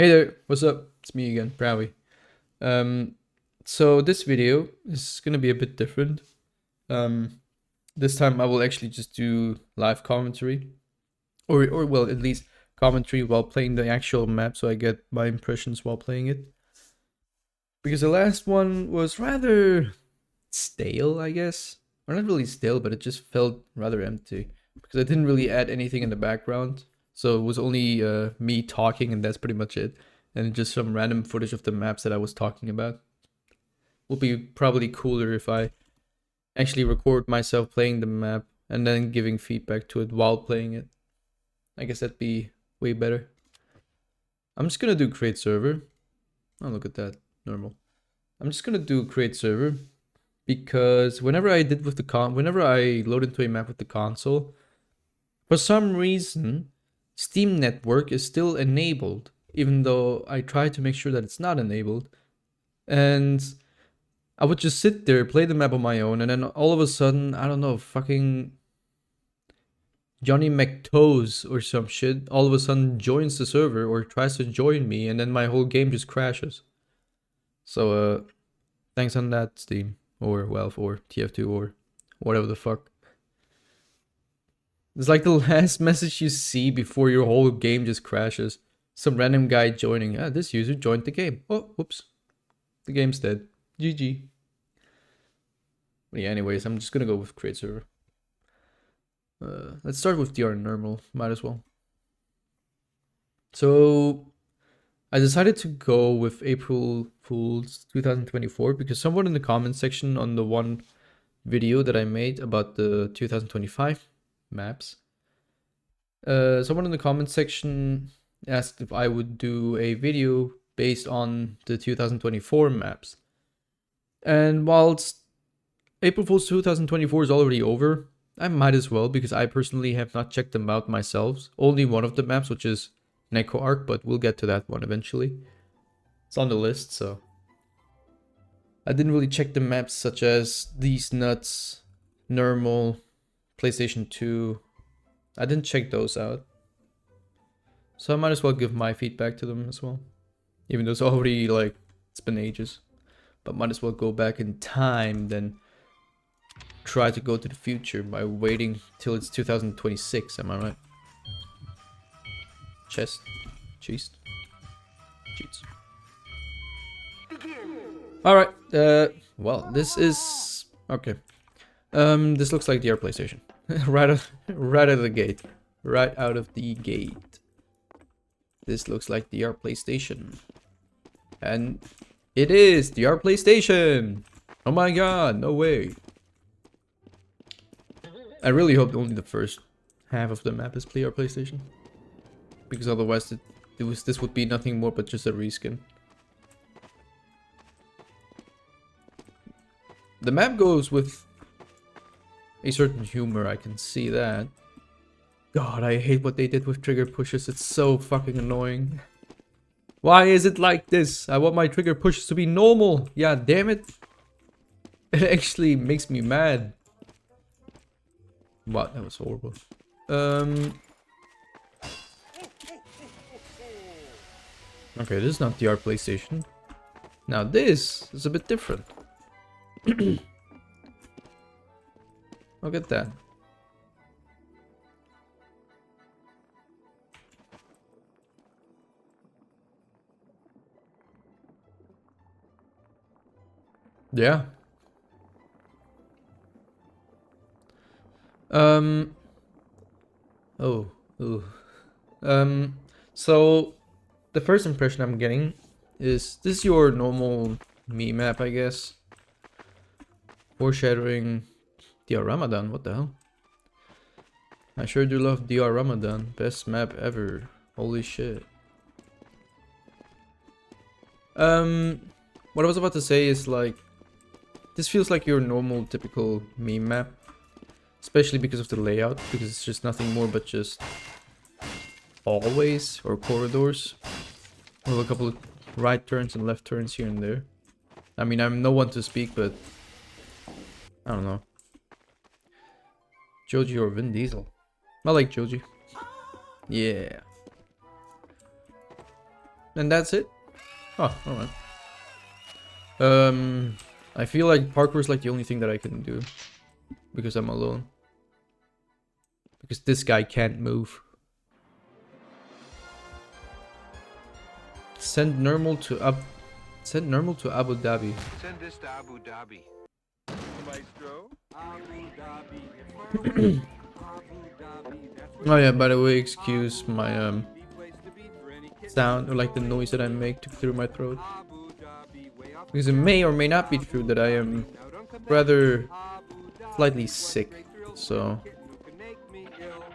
Hey there, what's up? It's me again, Prowie. So this video is gonna be a bit different. This time I will actually just do live commentary, or well, at least commentary while playing the actual map, so I get my impressions while playing it. Because the last one was rather stale, I guess. Or not really stale, but it just felt rather empty because I didn't really add anything in the background. So it was only me talking, and that's pretty much it. And just some random footage of the maps that I was talking about. Would be probably cooler if I actually record myself playing the map and then giving feedback to it while playing it. I guess that'd be way better. I'm just gonna do create server. Oh, look at that, normal. I'm just gonna do create server because whenever I load into a map with the console, for some reason, Steam Network is still enabled, even though I try to make sure that it's not enabled. And I would just sit there, play the map on my own, and then all of a sudden, I don't know, fucking Johnny McToes or some shit, all of a sudden joins the server or tries to join me, and then my whole game just crashes. So, thanks on that, Steam, or Valve, or TF2, or whatever the fuck. It's like the last message you see before your whole game just crashes. Some random guy joining. Ah, this user joined the game. Oh, whoops. The game's dead. GG. But yeah, anyways, I'm just gonna go with create server. Let's start with DR Nermal. Might as well. So I decided to go with April Fool's 2024 because someone in the comment section on the one video that I made about the 2025 maps, someone in the comment section asked if I would do a video based on the 2024 maps. And whilst April Fool's 2024 is already over, I might as well because I personally have not checked them out myself. Only one of the maps, which is Neco Arc, but we'll get to that one eventually. It's on the list, so. I didn't really check the maps such as Deez Nuts, Nermal, PlayStation 2. I didn't check those out. So I might as well give my feedback to them as well. Even though it's already like, it's been ages. But might as well go back in time then try to go to the future by waiting till it's 2026, am I right? Chest. Cheese. Cheats. Alright, well, this is... okay. This looks like the PlayStation. right out of the gate. Right out of the gate. This looks like the PlayStation. And it is the PlayStation! Oh my god, no way. I really hope only the first half of the map is PlayStation. Because otherwise this would be nothing more but just a reskin. The map goes with a certain humor, I can see that. God, I hate what they did with trigger pushes, it's so fucking annoying. Why is it like this? I want my trigger pushes to be normal. Yeah, damn it. It actually makes me mad. What? That was horrible. Okay, this is not the PlayStation. Now this is a bit different. Look at that. Yeah. Oh. Ooh. So the first impression I'm getting is this your normal me map, I guess. Foreshadowing DR Ramadan, what the hell? I sure do love DR Ramadan. Best map ever. Holy shit. What I was about to say is like, this feels like your normal typical meme map. Especially because of the layout, because it's just nothing more but just hallways or corridors. With a couple of right turns and left turns here and there. I mean, I'm no one to speak, but I don't know. Joji or Vin Diesel? I like Joji. Yeah. And that's it? Oh, alright. I feel like parkour is like the only thing that I can do. Because I'm alone. Because this guy can't move. Send Nermal to Abu Dhabi. Send this to Abu Dhabi. Maestro. Oh yeah, by the way, excuse my sound or like the noise that I make through my throat. Because it may or may not be true that I am rather slightly sick. So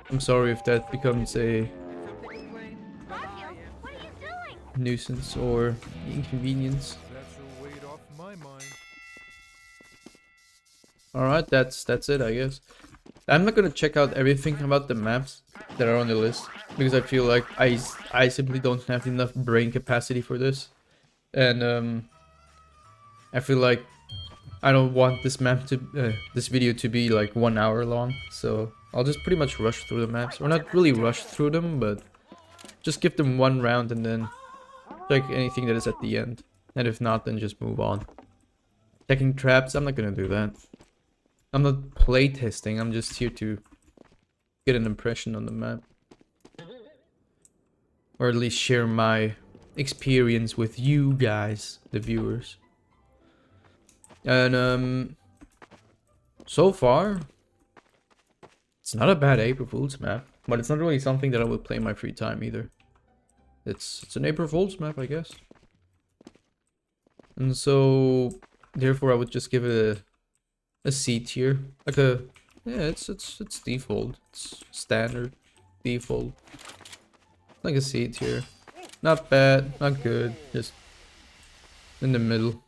I'm sorry if that becomes a nuisance or inconvenience. Alright, that's it, I guess. I'm not gonna check out everything about the maps that are on the list because I feel like I simply don't have enough brain capacity for this. And I feel like I don't want this map to this video to be like 1 hour long, so I'll just pretty much rush through the maps, or not really rush through them, but just give them one round and then check anything that is at the end, and if not, then just move on. Checking traps, I'm not gonna do that. I'm not playtesting, I'm just here to get an impression on the map. Or at least share my experience with you guys, the viewers. And so far, it's not a bad April Fool's map, but it's not really something that I would play in my free time either. It's an April Fool's map, I guess. And so, therefore, I would just give it a C tier, like a it's default, it's standard default, like a C tier. Not bad, not good, just in the middle.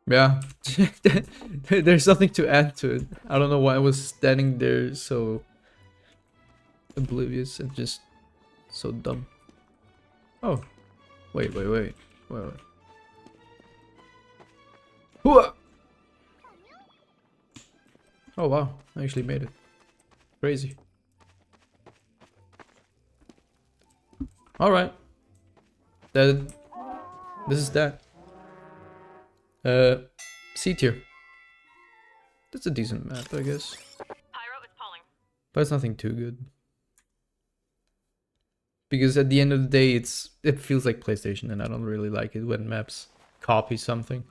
Yeah, there's nothing to add to it. I don't know why I was standing there so oblivious and just so dumb. Oh, wait. Hooah! Oh wow, I actually made it. Crazy. Alright. This is that. C tier. That's a decent map, I guess. But it's nothing too good. Because at the end of the day, it feels like PlayStation, and I don't really like it when maps copy something.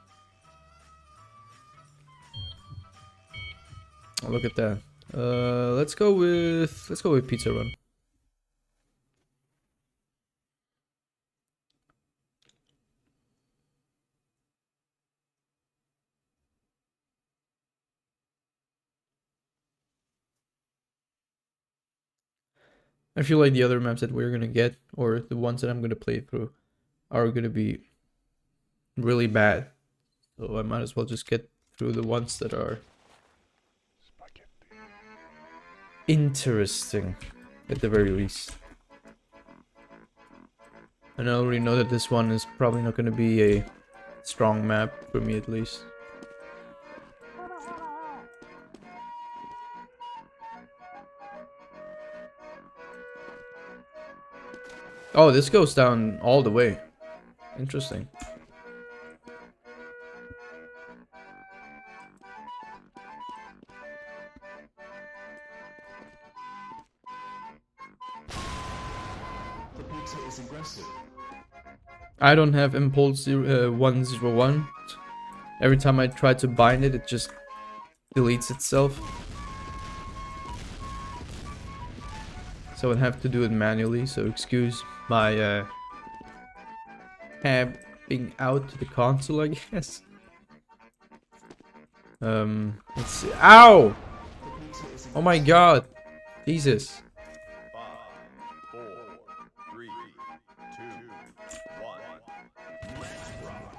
Oh, look at that. Let's go with Pizzarun. I feel like the other maps that we're gonna get, or the ones that I'm gonna play through, are gonna be really bad. So I might as well just get through the ones that are interesting, at the very least. And I already know that this one is probably not gonna be a strong map, for me at least. Oh, this goes down all the way. Interesting. The pizza is aggressive. I don't have impulse 101. Every time I try to bind it, it just deletes itself. So I have to do it manually, so excuse my tabbing out to the console, I guess. Let's see. Ow! Oh my god! Jesus. 5, 4, 3, 2, 1. Rock.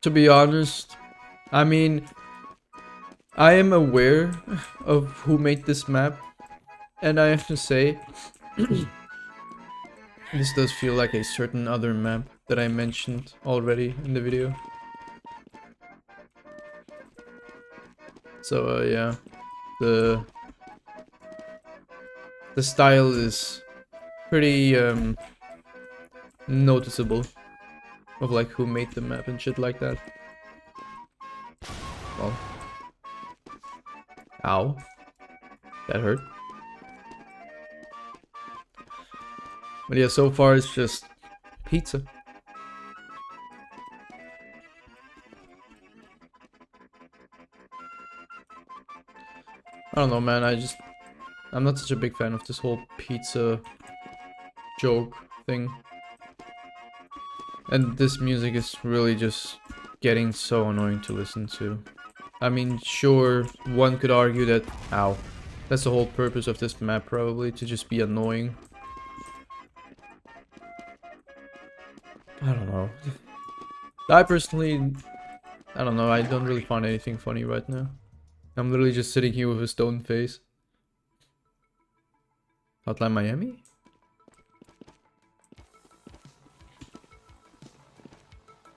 To be honest, I mean, I am aware of who made this map, and I have to say, this does feel like a certain other map. that I mentioned already in the video. So yeah, the style is pretty noticeable of like who made the map and shit like that. Well, ow, that hurt. But yeah, so far it's just pizza. I don't know, man. I'm not such a big fan of this whole pizza joke thing. And this music is really just getting so annoying to listen to. I mean, sure, one could argue that, ow, that's the whole purpose of this map probably, to just be annoying. I don't know. I personally, I don't know, I don't really find anything funny right now. I'm literally just sitting here with a stone face. Hotline Miami?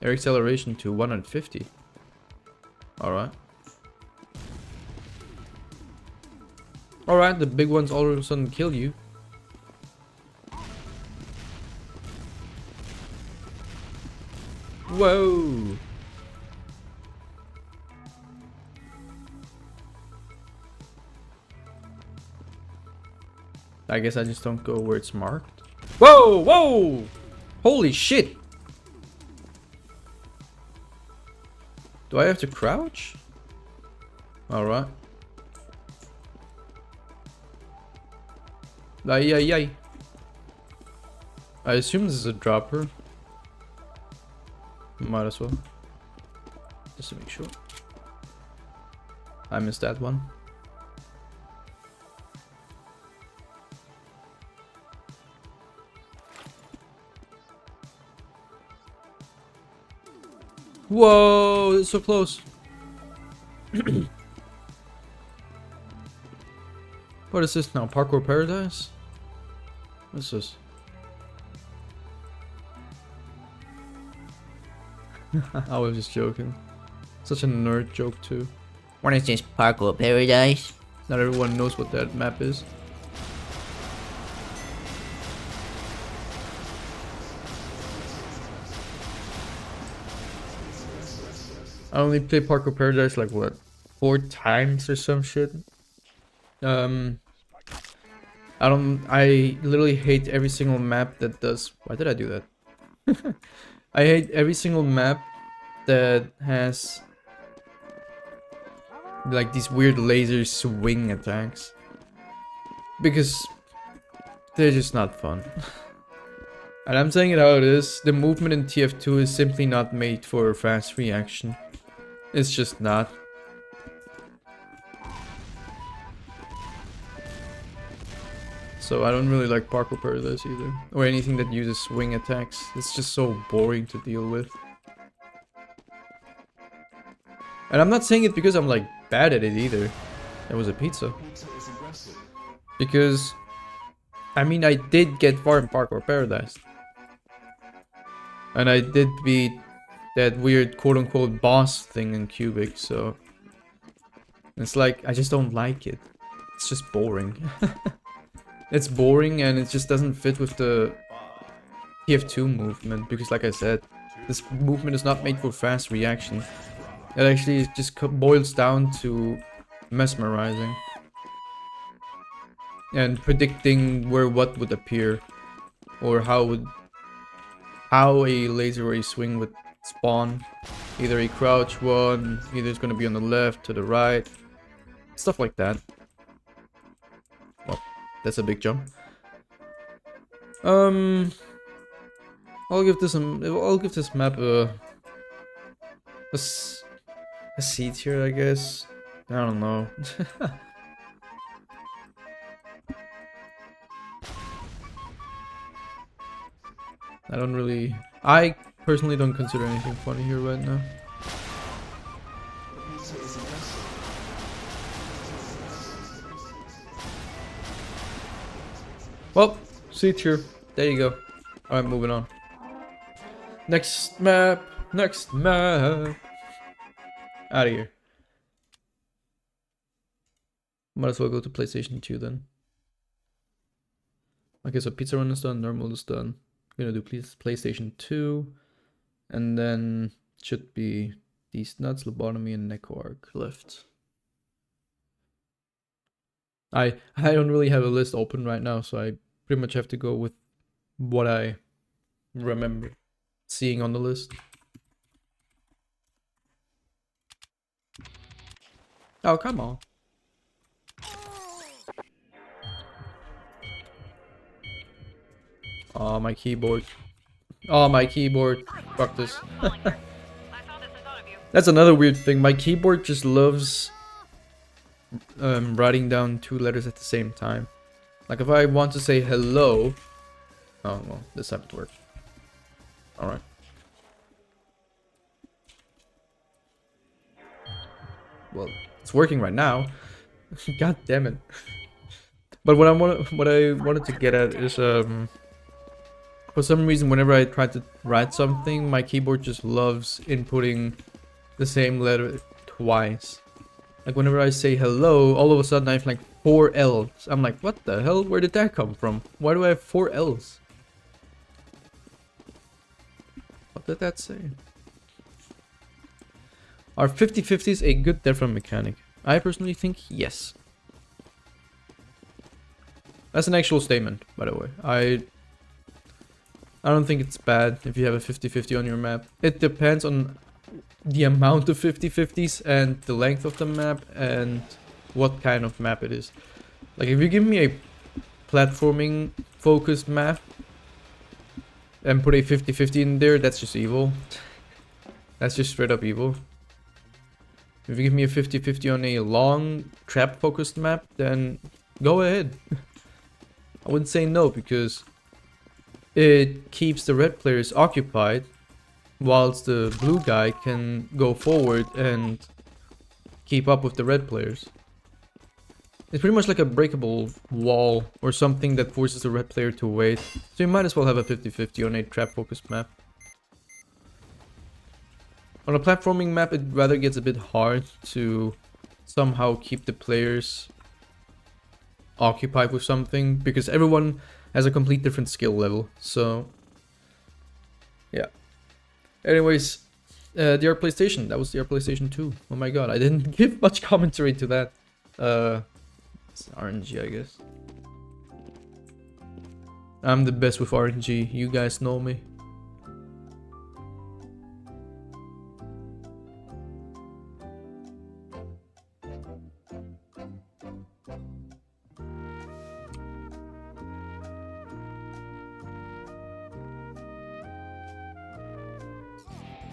Air acceleration to 150. Alright. Alright, the big ones all of a sudden kill you. Whoa! I guess I just don't go where it's marked. Whoa! Whoa! Holy shit! Do I have to crouch? Alright. Ay, ay, ay. I assume this is a dropper. Might as well. Just to make sure. I missed that one. Whoa, it's so close. What is this now? Parkour Paradise? What's this? I was just joking. Such a nerd joke too. What is this, Parkour Paradise? Not everyone knows what that map is. I only played Parkour Paradise like what, 4 times or some shit. I literally hate every single map that does. Why did I do that? I hate every single map that has like these weird laser swing attacks, because they're just not fun. And I'm saying it how it is. The movement in TF2 is simply not made for fast reaction. It's just not. So I don't really like Parkour Paradise either. Or anything that uses swing attacks. It's just so boring to deal with. And I'm not saying it because I'm like bad at it either. That was a pizza. Because, I mean, I did get far in Parkour Paradise. And I did beat that weird quote-unquote boss thing in Cubic, so... It's like, I just don't like it. It's just boring. It's boring and it just doesn't fit with the TF2 movement, because like I said, this movement is not made for fast reaction. It actually just boils down to mesmerizing. And predicting where what would appear. Or how a laser or a swing would spawn. Either a crouch one, either it's gonna be on the left, to the right. Stuff like that. Well, that's a big jump. I'll give this map a C tier, I guess. I don't know. I personally don't consider anything funny here right now. Well, C tier. There you go. Alright, moving on. Next map. Next map. Out of here. Might as well go to PlayStation 2 then. Okay, so Pizzarun is done, Nermal is done. I'm gonna do PlayStation 2. And then should be Deez Nuts, Lobotomy, and Neco Arc left. I don't really have a list open right now, so I pretty much have to go with what I remember seeing on the list. Oh, come on. Oh, my keyboard. Oh, my keyboard. Fuck this. That's another weird thing. My keyboard just loves writing down two letters at the same time. Like if I want to say hello. Oh, well, this time it worked. Alright. Well, it's working right now. God damn it. But what I wanted to get at is for some reason whenever I try to write something, my keyboard just loves inputting the same letter twice. Like whenever I say hello, all of a sudden I have like 4 L's. I'm like, what the hell? Where did that come from? Why do I have 4 L's? What did that say? Are 50/50s a good Deathrun mechanic? I personally think yes. That's an actual statement, by the way. I don't think it's bad if you have a 50/50 on your map. It depends on the amount of 50/50s and the length of the map and what kind of map it is. Like if you give me a platforming focused map and put a 50/50 in there, that's just evil. That's just straight up evil. If you give me a 50/50 on a long trap focused map, then go ahead. I wouldn't say no because it keeps the red players occupied whilst the blue guy can go forward and keep up with the red players. It's pretty much like a breakable wall or something that forces the red player to wait. So you might as well have a 50/50 on a trap focused map. On a platforming map, it rather gets a bit hard to somehow keep the players occupied with something because everyone has a complete different skill level. So yeah. Anyways, DR PlayStation. That was DR PlayStation 2. Oh my god, I didn't give much commentary to that. It's RNG, I guess. I'm the best with RNG. You guys know me.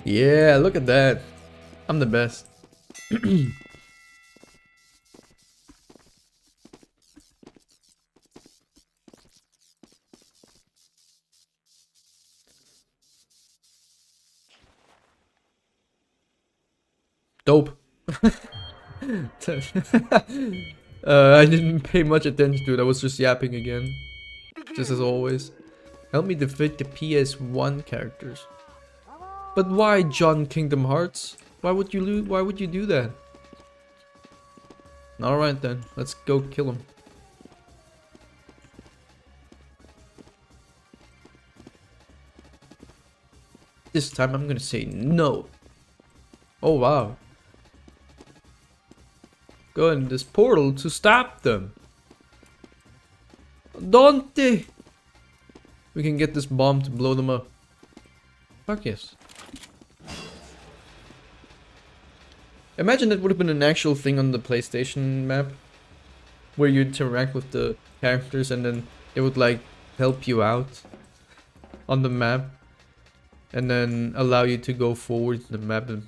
Yeah, look at that. I'm the best. Dope. I didn't pay much attention to it. I was just yapping again. Just as always. Help me defeat the PS1 characters. But why, John Kingdom Hearts? Why would you do that? Alright then, let's go kill him. This time I'm gonna say no. Oh wow. Go in this portal to stop them. Dante! We can get this bomb to blow them up. Fuck yes. Imagine that would have been an actual thing on the PlayStation map. Where you interact with the characters and then it would like help you out on the map. And then allow you to go forward in the map and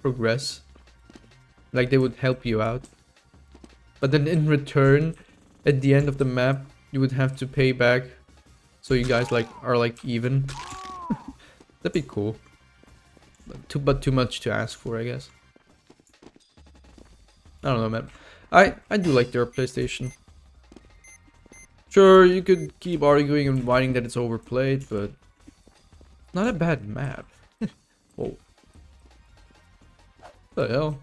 progress. Like they would help you out. But then in return, at the end of the map, you would have to pay back. So you guys like are like even. That'd be cool. But too much to ask for, I guess. I don't know, man. I do like their PlayStation. Sure, you could keep arguing and whining that it's overplayed, but not a bad map. Oh. What the hell?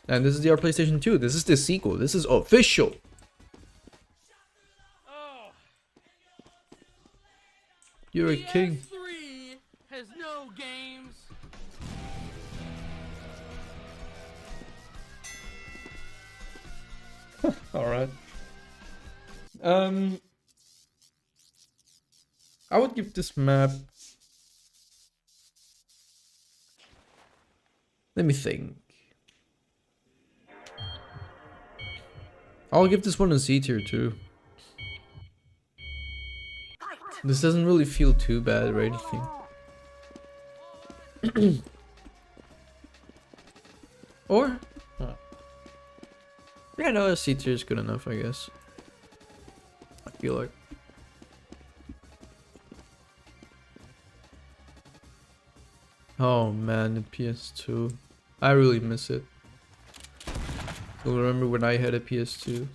And this is our PlayStation 2. This is the sequel. This is official. Oh, You're a king. TF2 has no games. Alright. I would give this map. Let me think. I'll give this one a C tier too. This doesn't really feel too bad or anything. Or? Yeah, no, a C tier is good enough, I guess. I feel like. Oh man, the PS2. I really miss it. I remember when I had a PS2.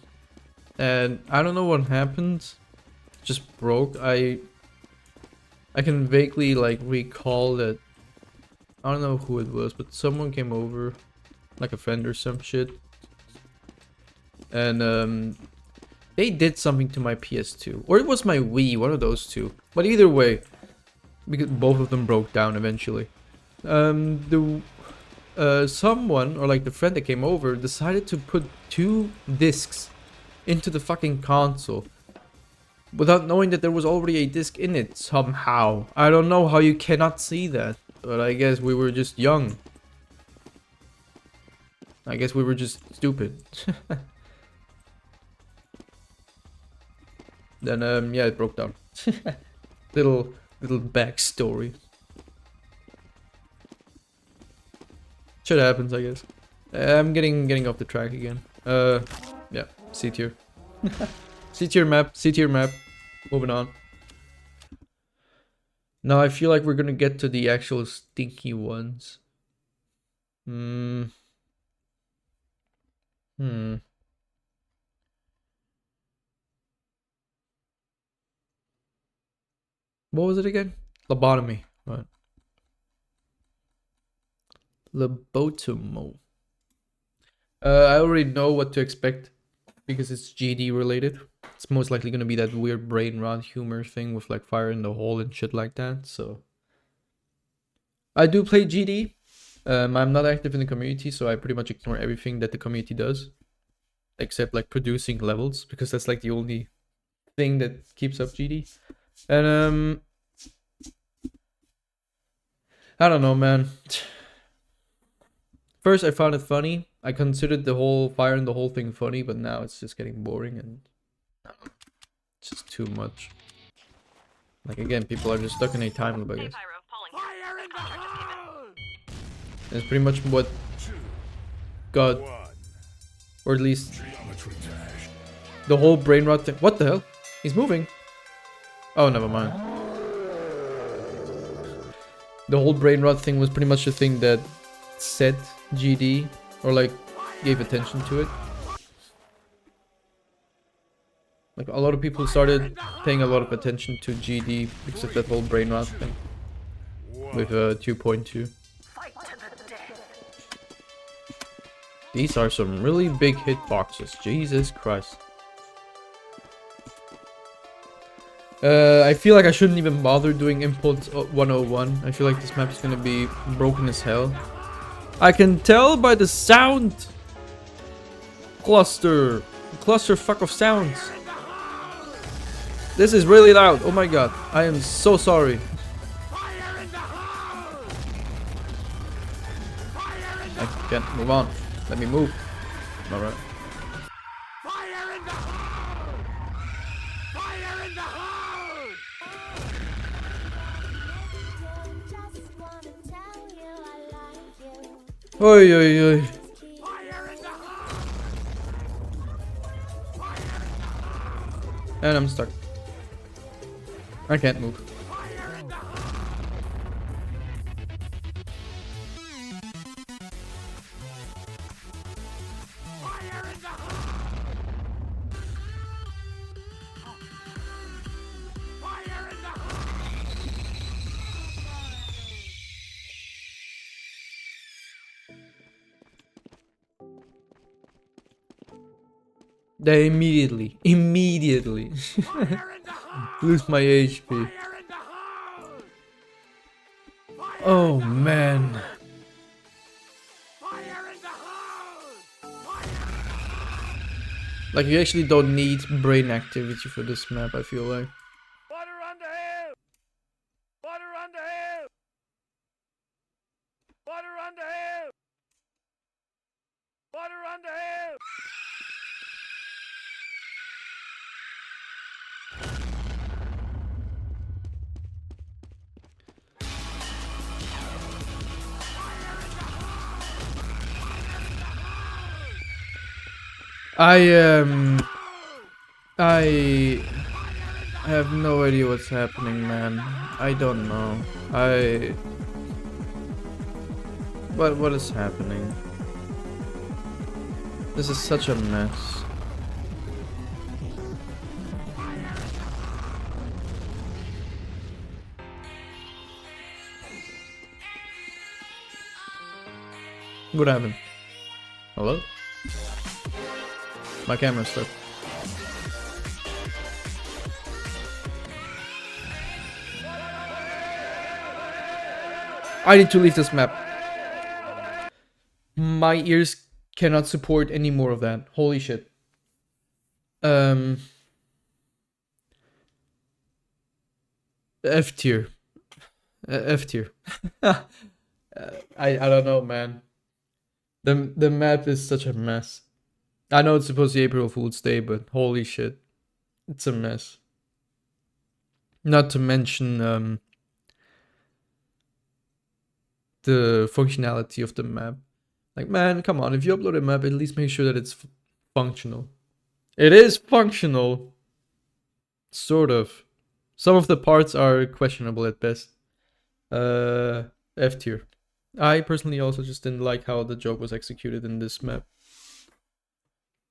And I don't know what happened. It just broke. I can vaguely like recall that. I don't know who it was, but someone came over. Like a friend or some shit. And they did something to my PS2. Or it was my Wii, one of those two. But either way, because both of them broke down eventually. Someone, or like the friend that came over, decided to put 2 discs into the fucking console. Without knowing that there was already a disc in it somehow. I don't know how you cannot see that. But I guess we were just young. I guess we were just stupid. Then yeah, it broke down. little backstory. Shit happens, I guess. I'm getting off the track again. Yeah, C tier. C tier map, C tier map. Moving on. Now I feel like we're gonna get to the actual stinky ones. What was it again? Lobotomy. Right. Lobotomy. I already know what to expect because it's GD related. It's most likely gonna be that weird brain rot humor thing with like fire in the hole and shit like that. So I do play GD. I'm not active in the community, so I pretty much ignore everything that the community does, except like producing levels, because that's like the only thing that keeps up GD. And I don't know, man. First I found it funny. I considered the whole fire in the whole thing funny, but now it's just getting boring and it's just too much. Like again, people are just stuck in a time loop, I guess. That's pretty much what got, or at least the whole brain rot thing. What the hell? He's moving. Oh, never mind. The whole brain rot thing was pretty much the thing that set GD, or like gave attention to it. Like a lot of people started paying a lot of attention to GD because of that whole brain rot thing with 2.2. These are some really big hitboxes. Jesus Christ. I feel like I shouldn't even bother doing Impulse 101. I feel like this map is gonna be broken as hell. I can tell by the sound cluster. Clusterfuck of sounds. This is really loud. Oh my god. I am so sorry. I can't move on. Let me move. Alright. Oi, oi, oi. And I'm stuck. I can't move. They immediately lose my HP. Oh man. Like, you actually don't need brain activity for this map, I feel like. Water on the hill! Water on the hill! Water on the hill! Water on the hill! I have no idea what's happening, man. I don't know. What is happening? This is such a mess. What happened? Hello? My camera's stuck. I need to leave this map. My ears cannot support any more of that. Holy shit. F tier. F tier. I don't know, man. The map is such a mess. I know it's supposed to be April Fool's Day, but holy shit. It's a mess. Not to mention the functionality of the map. Like, man, come on, if you upload a map, at least make sure that it's functional. It is functional. Sort of. Some of the parts are questionable at best. F tier. I personally also just didn't like how the joke was executed in this map.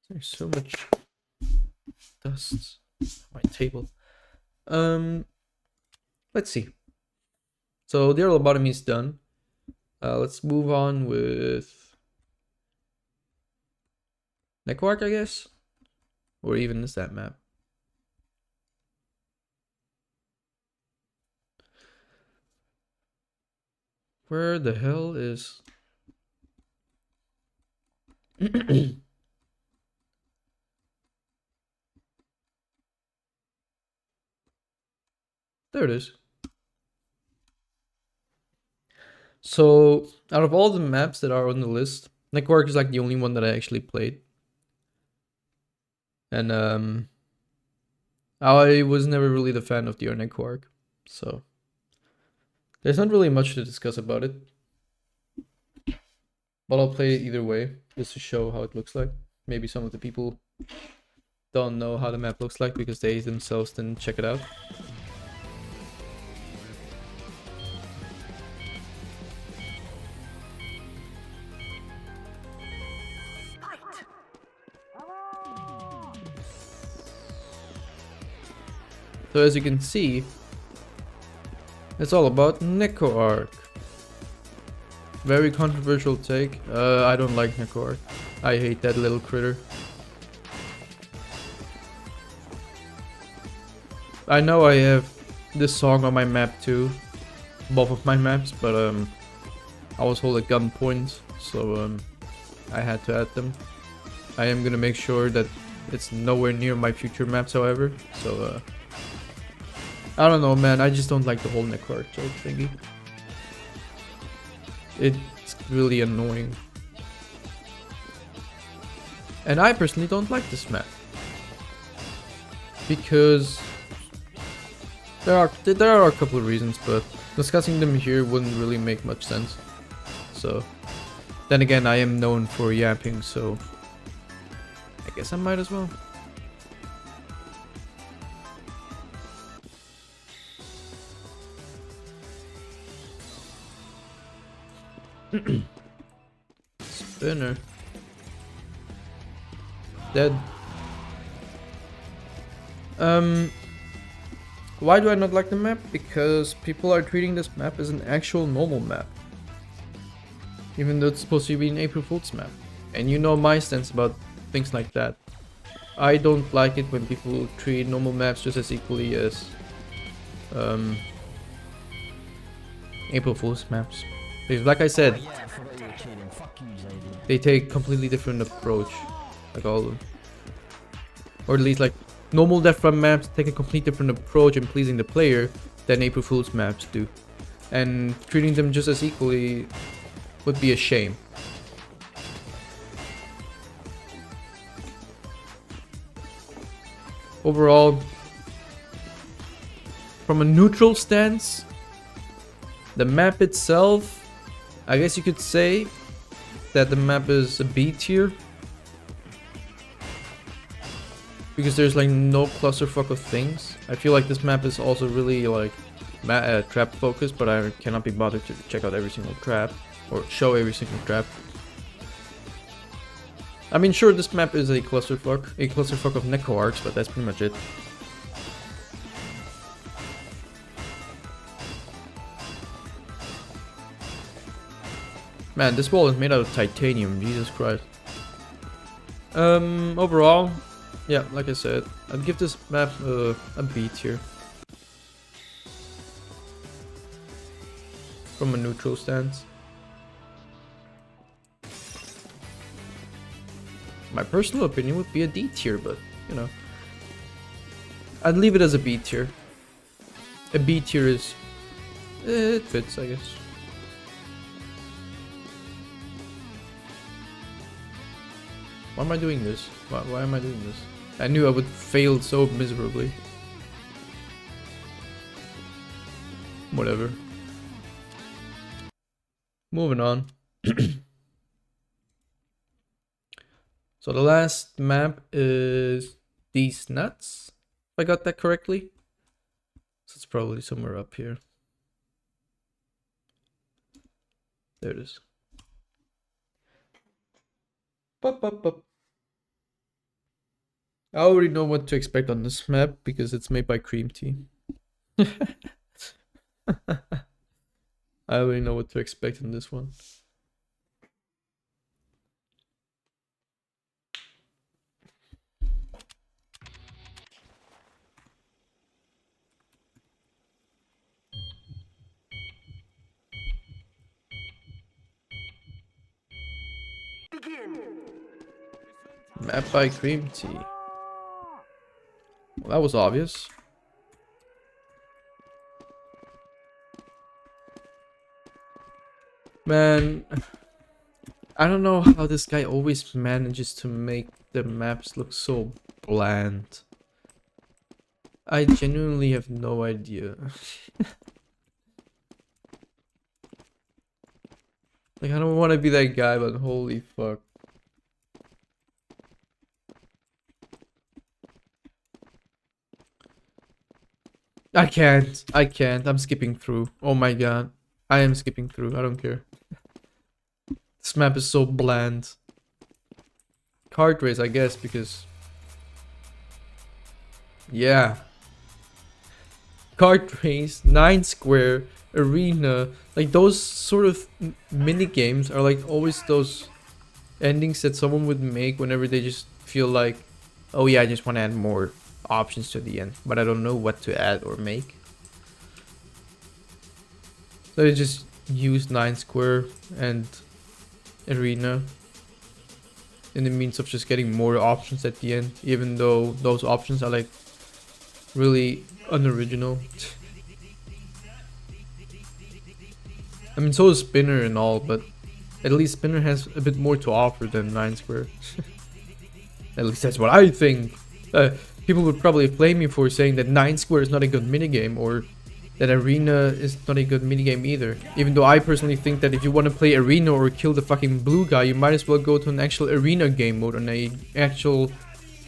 There's so much dust on my table. Let's see. So the lobotomy is done. Let's move on with Neco Arc, I guess? Or even is that map? Where the hell is... There it is. So, out of all the maps that are on the list, Neco Arc is like the only one that I actually played. And I was never really the fan of the Neco Arc, so there's not really much to discuss about it. But I'll play it either way, just to show how it looks like. Maybe some of the people don't know how the map looks like because they themselves didn't check it out. So as you can see, it's all about Neco Arc. Very controversial take. I don't like Neco Arc. I hate that little critter. I know I have this song on my map too, both of my maps, but I was held at gunpoint, so I had to add them. I am gonna make sure that it's nowhere near my future maps, however. So I don't know, man. I just don't like the whole Neco Arc joke thingy. It's really annoying. And I personally don't like this map. Because there are a couple of reasons, but discussing them here wouldn't really make much sense. So then again, I am known for yapping, so I guess I might as well. Spinner. Dead. Why do I not like the map? Because people are treating this map as an actual normal map. Even though it's supposed to be an April Fool's map. And you know my stance about things like that. I don't like it when people treat normal maps just as equally as April Fool's maps. Because like I said, they take completely different approach, like all of them. Or at least like normal Deathrun maps take a completely different approach in pleasing the player than April Fool's maps do. And treating them just as equally would be a shame. Overall, from a neutral stance, the map itself, I guess you could say that the map is a B tier. Because there's like no clusterfuck of things. I feel like this map is also really like trap focused, but I cannot be bothered to check out every single trap or show every single trap. I mean, sure, this map is a clusterfuck of Neco Arcs, but that's pretty much it. Man, this wall is made out of titanium, Jesus Christ. Overall, yeah, like I said, I'd give this map a B tier. From a neutral stance. My personal opinion would be a D tier, but, you know. I'd leave it as a B tier. A B tier is... it fits, I guess. Why am I doing this? Why am I doing this? I knew I would fail so miserably. Whatever. Moving on. So the last map is Deez Nuts, if I got that correctly. So it's probably somewhere up here. There it is. Pop, pop, pop. I already know what to expect on this map because it's made by Cream Tea. I already know what to expect in this one. Map by Cream Tea. Well, that was obvious. Man, I don't know how this guy always manages to make the maps look so bland. I genuinely have no idea. Like, I don't want to be that guy, but holy fuck. I can't. I'm skipping through. Oh my god. I am skipping through. I don't care. This map is so bland. Kart race, I guess, because... yeah. Kart race, 9 square, arena. Like, those sort of mini games are like always those endings that someone would make whenever they just feel like, oh yeah, I just want to add more options to the end, but I don't know what to add or make. So I just use 9 square and arena in the means of just getting more options at the end, even though those options are like really unoriginal. I mean, so is Spinner and all, but at least Spinner has a bit more to offer than 9 square. At least that's what I think. People would probably blame me for saying that 9 square is not a good minigame, or that arena is not a good minigame either. Even though I personally think that if you want to play arena or kill the fucking blue guy, you might as well go to an actual arena game mode on a actual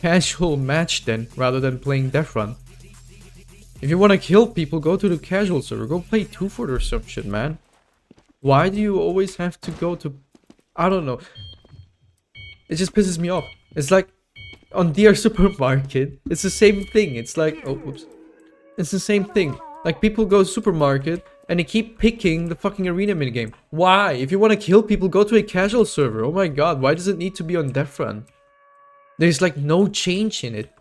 casual match then, rather than playing Deathrun. If you want to kill people, go to the casual server. Go play 2-Fort or some shit, man. Why do you always have to go to... I don't know. It just pisses me off. It's like... on DR Supermarket, it's the same thing. It's like... oh, whoops. It's the same thing. Like, people go supermarket and they keep picking the fucking arena minigame. Why? If you want to kill people, go to a casual server. Oh my god, why does it need to be on Deathrun? There's like no change in it.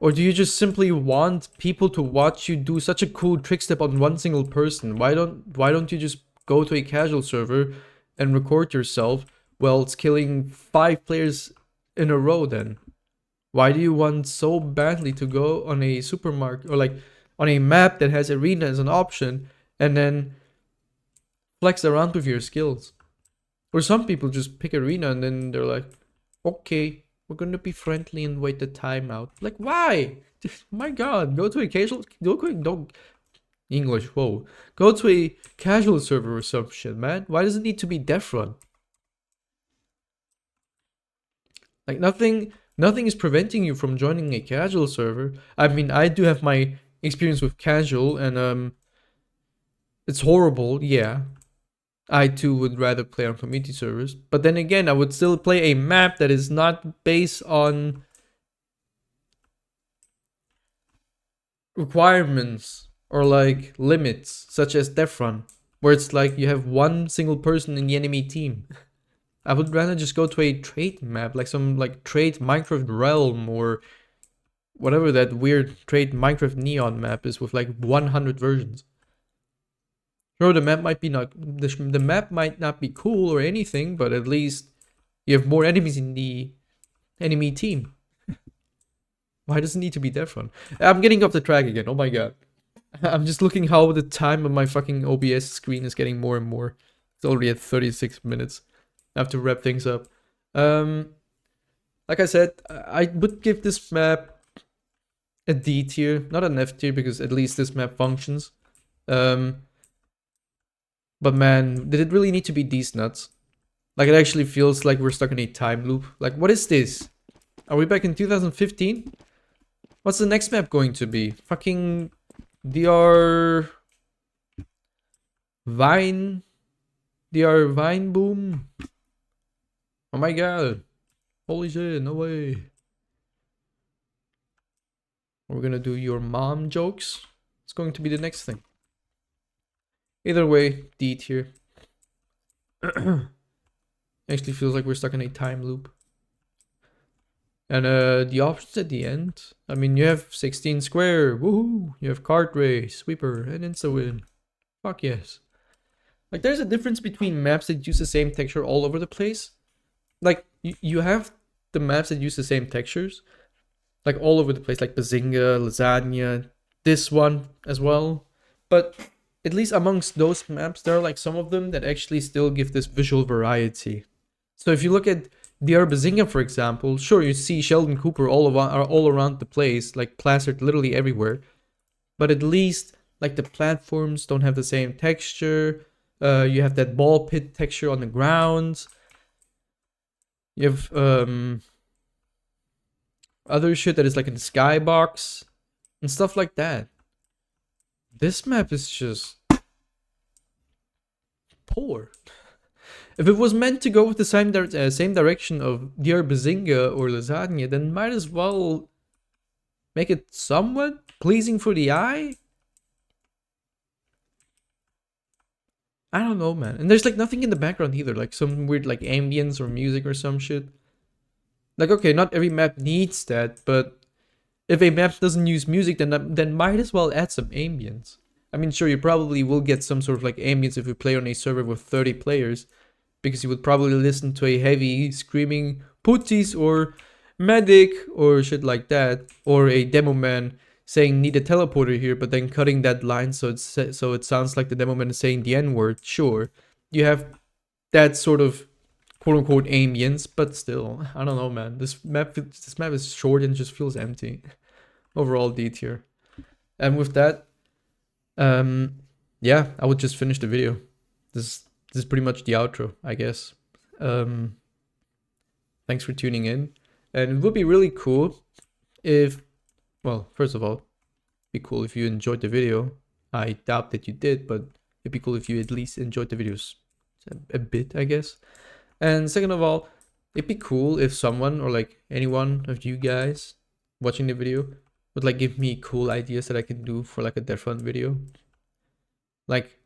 Or do you just simply want people to watch you do such a cool trick step on one single person? Why don't you just go to a casual server and record yourself while it's killing 5 players in a row then? Why do you want so badly to go on a supermarket or like on a map that has arena as an option and then flex around with your skills? Or some people just pick arena and then they're like, okay, we're gonna be friendly and wait the time out. Like, why? My god, go to a casual, don't English, whoa. Go to a casual server or some shit, man. Why does it need to be Deathrun? Like, nothing is preventing you from joining a casual server. I mean, I do have my experience with casual and it's horrible, yeah. I too would rather play on community servers. But then again, I would still play a map that is not based on requirements or like limits, such as Deathrun, where it's like you have one single person in the enemy team. I would rather just go to a trade map, like some like trade Minecraft Realm or whatever that weird trade Minecraft Neon map is with like 100 versions. Sure, the map might not be cool or anything, but at least you have more enemies in the enemy team. Why does it need to be Deathrun? I'm getting off the track again. Oh my god. I'm just looking how the time on my fucking OBS screen is getting more and more. It's already at 36 minutes. I have to wrap things up. Like I said, I would give this map a D tier, not an F tier, because at least this map functions. But man, did it really need to be Deez Nuts? Like, it actually feels like we're stuck in a time loop. Like, what is this? Are we back in 2015? What's the next map going to be? Fucking DR Vine Boom? Oh my god. Holy shit, no way. We're gonna do your mom jokes. It's going to be the next thing. Either way, D tier. Actually feels like we're stuck in a time loop. And the options at the end. I mean, you have 16 square, woohoo! You have card race, sweeper, and insta win. Fuck yes. Like, there's a difference between maps that use the same texture all over the place. Like, you have the maps that use the same textures, like all over the place, like Bazinga, Lasagna, this one as well. But at least amongst those maps, there are like some of them that actually still give this visual variety. So if you look at DR Bazinga, for example, sure, you see Sheldon Cooper all around the place, like plastered literally everywhere. But at least like the platforms don't have the same texture. You have that ball pit texture on the ground. You have other shit that is like in the skybox and stuff like that. This map is just poor. If it was meant to go with the same direction of DR Bazinga or Lasagna, then might as well make it somewhat pleasing for the eye. I don't know, man. And there's like nothing in the background either, like some weird like ambience or music or some shit. Like, okay, not every map needs that, but if a map doesn't use music, then might as well add some ambience. I mean, sure, you probably will get some sort of like ambience if you play on a server with 30 players, because you would probably listen to a heavy screaming putties or medic or shit like that, or a demo man saying need a teleporter here, but then cutting that line so it sounds like the demo man is saying the N-word. Sure, you have that sort of quote-unquote ambience, but still, I don't know, man. This map is short and just feels empty. Overall D tier. And with that, yeah, I would just finish the video. This is pretty much the outro, I guess. Thanks for tuning in. And it would be really cool if, well, first of all, it'd be cool if you enjoyed the video. I doubt that you did, but it'd be cool if you at least enjoyed the videos a bit, I guess. And second of all, it'd be cool if someone or like any one of you guys watching the video would like give me cool ideas that I can do for like a Deathrun video. Like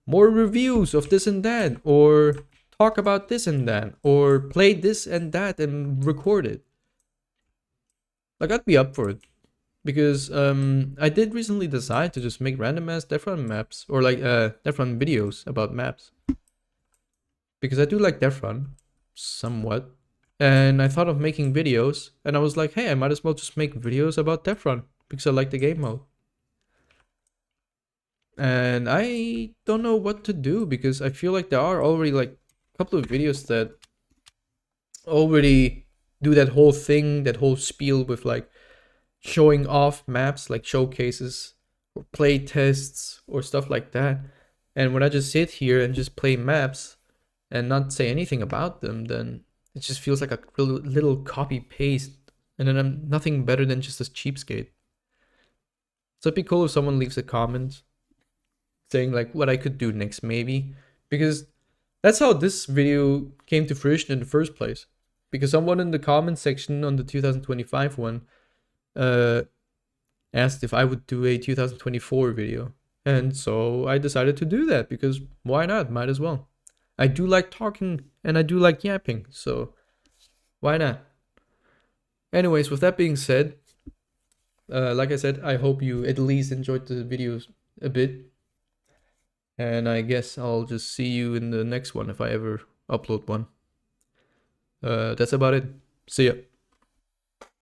more reviews of this and that, or talk about this and that, or play this and that and record it. Like, I'd be up for it. Because I did recently decide to just make random ass Deathrun maps, or like Deathrun videos about maps. Because I do like Deathrun, somewhat. And I thought of making videos, and I was like, hey, I might as well just make videos about Deathrun, because I like the game mode. And I don't know what to do, because I feel like there are already like a couple of videos that already do that whole thing, that whole spiel with like showing off maps, like showcases or play tests or stuff like that. And when I just sit here and just play maps and not say anything about them, then it just feels like a little copy paste. And then I'm nothing better than just a cheapskate. So it'd be cool if someone leaves a comment saying like what I could do next, maybe. Because that's how this video came to fruition in the first place. Because someone in the comment section on the 2025 one asked if I would do a 2024 video. And so I decided to do that because why not? Might as well. I do like talking and I do like yapping, so why not? Anyways, with that being said, like I said, I hope you at least enjoyed the videos a bit. And I guess I'll just see you in the next one if I ever upload one. That's about it. See ya.